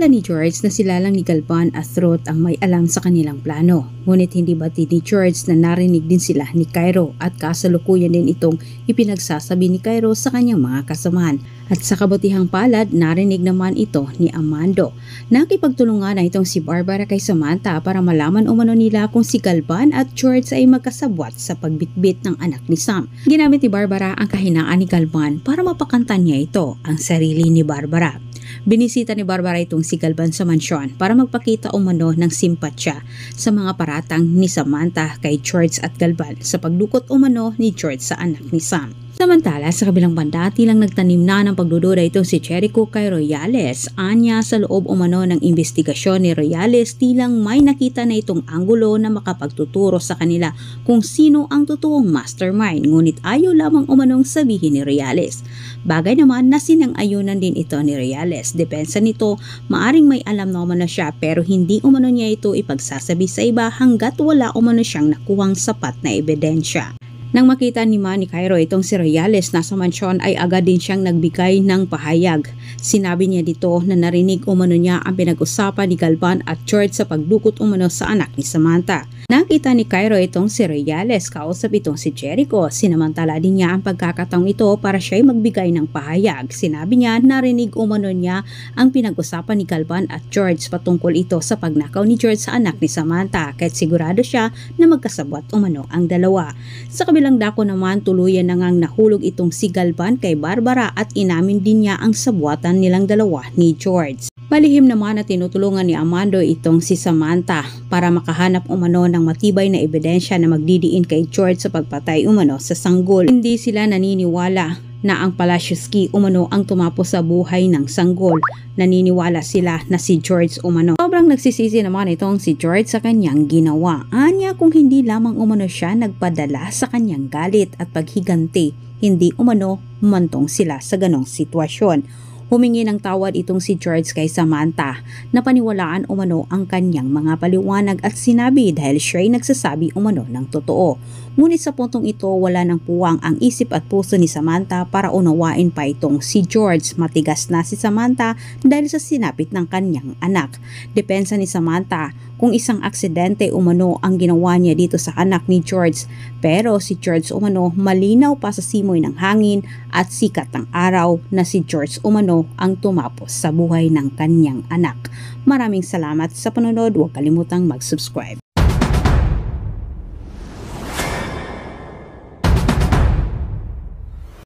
Akala ni George na sila lang ni Galvan at Ruth ang may alam sa kanilang plano. Ngunit hindi batid ni George na narinig din sila ni Cairo at kasalukuyan din itong ipinagsasabi ni Cairo sa kanyang mga kasamahan. At sa kabutihang palad, narinig naman ito ni Amando. Nakipagtulungan na itong si Barbara kay Samantha para malaman umano nila kung si Galvan at George ay magkasabwat sa pagbitbit ng anak ni Sam. Ginamit ni Barbara ang kahinaan ni Galvan para mapakantan niya ito, ang sarili ni Barbara. Binisita ni Barbara itong si Galvan sa mansyon para magpakita umano ng simpatsya sa mga paratang ni Samantha kay George at Galvan sa pagdukot umano ni George sa anak ni Sam. Samantala, sa kabilang banda, tilang nagtanim na ng pagdududa itong si Jericho kay Royales. Anya, sa loob umano ng investigasyon ni Royales, tilang may nakita na itong anggulo na makapagtuturo sa kanila kung sino ang totoong mastermind. Ngunit ayaw lamang umanong sabihin ni Royales. Bagay naman na sinang-ayunan din ito ni Royales. Depensa nito, maaring may alam na umano siya pero hindi umano niya ito ipagsasabi sa iba hanggat wala umano siyang nakuhang sapat na ebidensya. Nang makita ni Manny Cairo itong si Royales na sa mansyon ay agad din siyang nagbigay ng pahayag. Sinabi niya dito na narinig umano niya ang pinag-usapan ni Galvan at George sa pagdukot umano sa anak ni Samantha. Nakita ni Cairo itong si Royales, kausap itong si Jericho. Sinamantala din niya ang pagkakataong ito para siya'y magbigay ng pahayag. Sinabi niya narinig umano niya ang pinag-usapan ni Galvan at George patungkol ito sa pagnakaw ni George sa anak ni Samantha kahit sigurado siya na magkasabwat umano ang dalawa. Sa kabilang dako naman, tuluyan na ngang nahulog itong si Galvan kay Barbara at inamin din niya ang sabwatan nilang dalawa ni George. Malihim naman na tinutulungan ni Amando itong si Samantha para makahanap umano ng matibay na ebidensya na magdidiin kay George sa pagpatay umano sa sanggol. Hindi sila naniniwala na ang Palacios-Key umano ang tumapos sa buhay ng sanggol. Naniniwala sila na si George umano. Sobrang nagsisisi naman itong si George sa kanyang ginawa. Anya kung hindi lamang umano siya nagpadala sa kanyang galit at paghiganti, hindi umano humantong sila sa ganong sitwasyon. Humingi ng tawad itong si George kay Samantha na paniwalaan umano ang kanyang mga paliwanag at sinabi dahil siya'y nagsasabi umano ng totoo. Ngunit sa puntong ito wala ng puwang ang isip at puso ni Samantha para unawain pa itong si George. Matigas na si Samantha dahil sa sinapit ng kanyang anak. Depensa ni Samantha kung isang aksidente umano ang ginawa niya dito sa anak ni George. Pero si George umano malinaw pa sa simoy ng hangin at sikat ng araw na si George umano ang tumapos sa buhay ng kanyang anak. Maraming salamat sa panonood. Huwag kalimutang mag-subscribe.